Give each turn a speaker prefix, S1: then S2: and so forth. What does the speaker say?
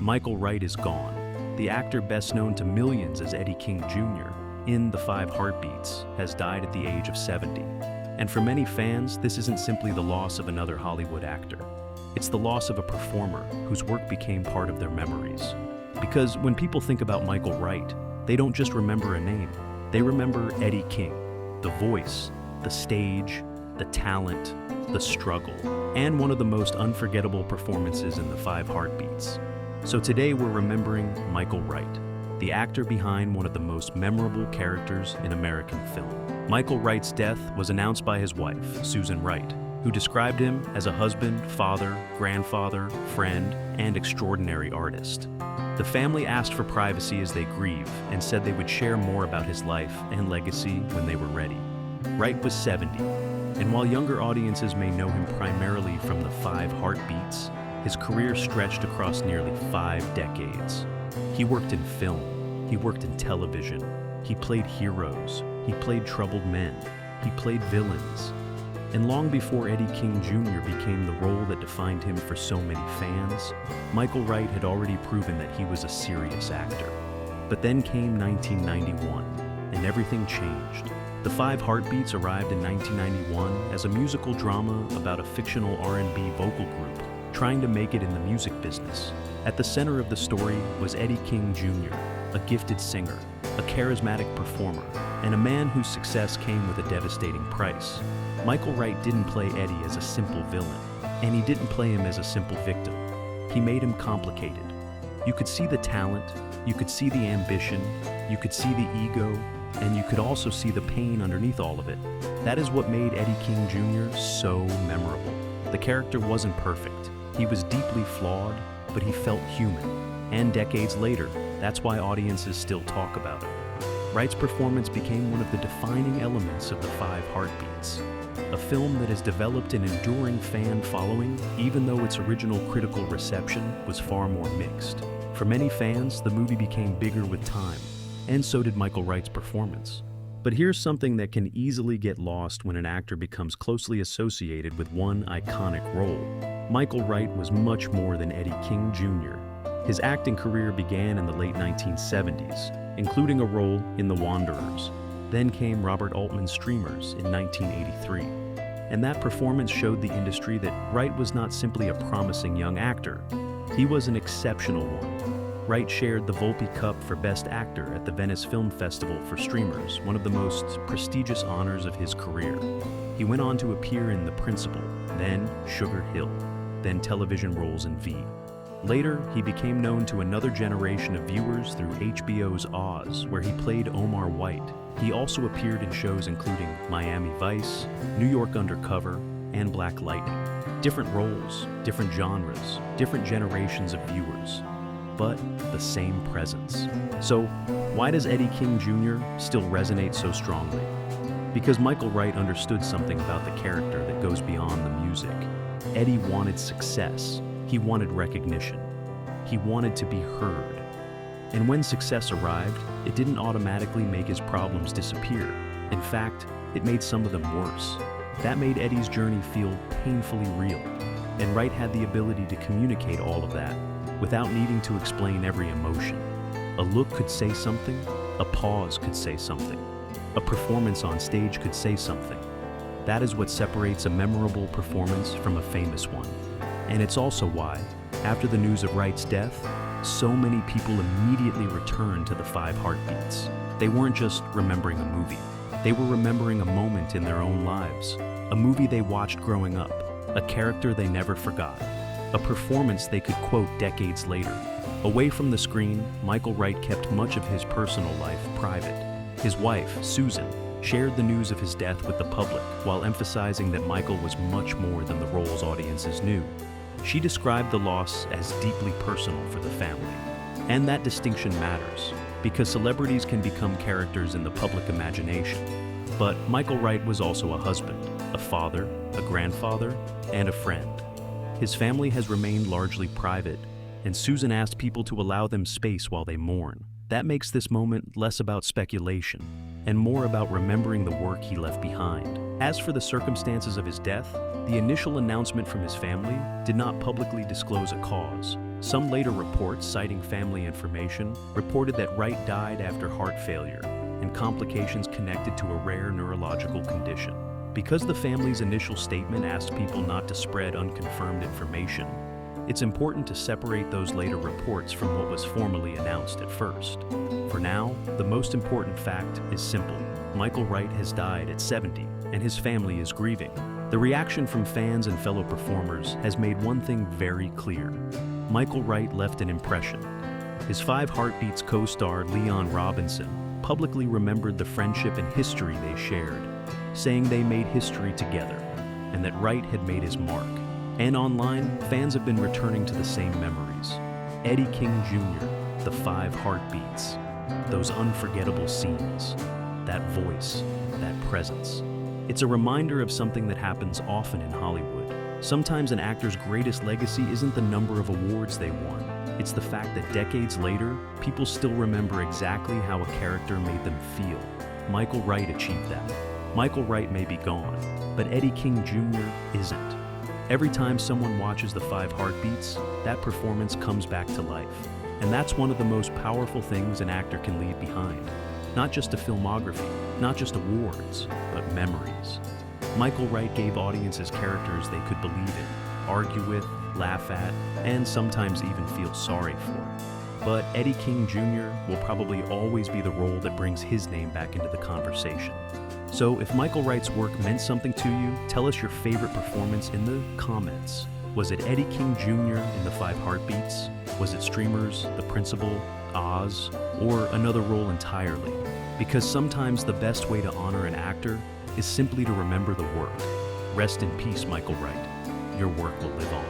S1: Michael Wright is gone. The actor best known to millions as Eddie King Jr. in The Five Heartbeats has died at the age of 70. And for many fans, this isn't simply the loss of another Hollywood actor. It's the loss of a performer whose work became part of their memories. Because when people think about Michael Wright, they don't just remember a name. They remember Eddie King, the voice, the stage, the talent, the struggle, and one of the most unforgettable performances in The Five Heartbeats. So today we're remembering Michael Wright, the actor behind one of the most memorable characters in American film. Michael Wright's death was announced by his wife, Susan Wright, who described him as a husband, father, grandfather, friend, and extraordinary artist. The family asked for privacy as they grieve and said they would share more about his life and legacy when they were ready. Wright was 70, and while younger audiences may know him primarily from The Five Heartbeats, his career stretched across nearly 5 decades. He worked in film, he worked in television, he played heroes, he played troubled men, he played villains. And long before Eddie King Jr. became the role that defined him for so many fans, Michael Wright had already proven that he was a serious actor. But then came 1991, and everything changed. The Five Heartbeats arrived in 1991 as a musical drama about a fictional R&B vocal group trying to make it in the music business. At the center of the story was Eddie King Jr., a gifted singer, a charismatic performer, and a man whose success came with a devastating price. Michael Wright didn't play Eddie as a simple villain, and he didn't play him as a simple victim. He made him complicated. You could see the talent, you could see the ambition, you could see the ego, and you could also see the pain underneath all of it. That is what made Eddie King Jr. so memorable. The character wasn't perfect. He was deeply flawed, but he felt human. And decades later, that's why audiences still talk about it. Wright's performance became one of the defining elements of The Five Heartbeats, a film that has developed an enduring fan following, even though its original critical reception was far more mixed. For many fans, the movie became bigger with time, and so did Michael Wright's performance. But here's something that can easily get lost when an actor becomes closely associated with one iconic role. Michael Wright was much more than Eddie King Jr. His acting career began in the late 1970s, including a role in The Wanderers. Then came Robert Altman's Streamers in 1983. And that performance showed the industry that Wright was not simply a promising young actor. He was an exceptional one. Wright shared the Volpe Cup for Best Actor at the Venice Film Festival for Streamers, one of the most prestigious honors of his career. He went on to appear in The Principal, then Sugar Hill, then television roles in V. Later, he became known to another generation of viewers through HBO's Oz, where he played Omar White. He also appeared in shows including Miami Vice, New York Undercover, and Black Lightning. Different roles, different genres, different generations of viewers, but the same presence. So, why does Eddie King Jr. still resonate so strongly? Because Michael Wright understood something about the character that goes beyond the music. Eddie wanted success. He wanted recognition. He wanted to be heard. And when success arrived, it didn't automatically make his problems disappear. In fact, it made some of them worse. That made Eddie's journey feel painfully real. And Wright had the ability to communicate all of that without needing to explain every emotion. A look could say something, a pause could say something, a performance on stage could say something. That is what separates a memorable performance from a famous one. And it's also why, after the news of Wright's death, so many people immediately returned to The Five Heartbeats. They weren't just remembering a movie. They were remembering a moment in their own lives, a movie they watched growing up, a character they never forgot, a performance they could quote decades later. Away from the screen, Michael Wright kept much of his personal life private. His wife, Susan, shared the news of his death with the public while emphasizing that Michael was much more than the roles audiences knew. She described the loss as deeply personal for the family. And that distinction matters, because celebrities can become characters in the public imagination. But Michael Wright was also a husband, a father, a grandfather, and a friend. His family has remained largely private, and Susan asked people to allow them space while they mourn. That makes this moment less about speculation and more about remembering the work he left behind. As for the circumstances of his death, the initial announcement from his family did not publicly disclose a cause. Some later reports, citing family information, reported that Wright died after heart failure and complications connected to a rare neurological condition. Because the family's initial statement asked people not to spread unconfirmed information, it's important to separate those later reports from what was formally announced at first. For now, the most important fact is simple. Michael Wright has died at 70, and his family is grieving. The reaction from fans and fellow performers has made one thing very clear. Michael Wright left an impression. His Five Heartbeats co-star Leon Robinson publicly remembered the friendship and history they shared, saying they made history together, and that Wright had made his mark. And online, fans have been returning to the same memories. Eddie King Jr., the Five Heartbeats, those unforgettable scenes, that voice, that presence. It's a reminder of something that happens often in Hollywood. Sometimes an actor's greatest legacy isn't the number of awards they won. It's the fact that decades later, people still remember exactly how a character made them feel. Michael Wright achieved that. Michael Wright may be gone, but Eddie King Jr. isn't. Every time someone watches the Five Heartbeats, that performance comes back to life. And that's one of the most powerful things an actor can leave behind. Not just a filmography, not just awards, but memories. Michael Wright gave audiences characters they could believe in, argue with, laugh at, and sometimes even feel sorry for. But Eddie King Jr. will probably always be the role that brings his name back into the conversation. So if Michael Wright's work meant something to you, tell us your favorite performance in the comments. Was it Eddie King Jr. in The Five Heartbeats? Was it Streamers, The Principal, Oz, or another role entirely? Because sometimes the best way to honor an actor is simply to remember the work. Rest in peace, Michael Wright. Your work will live on.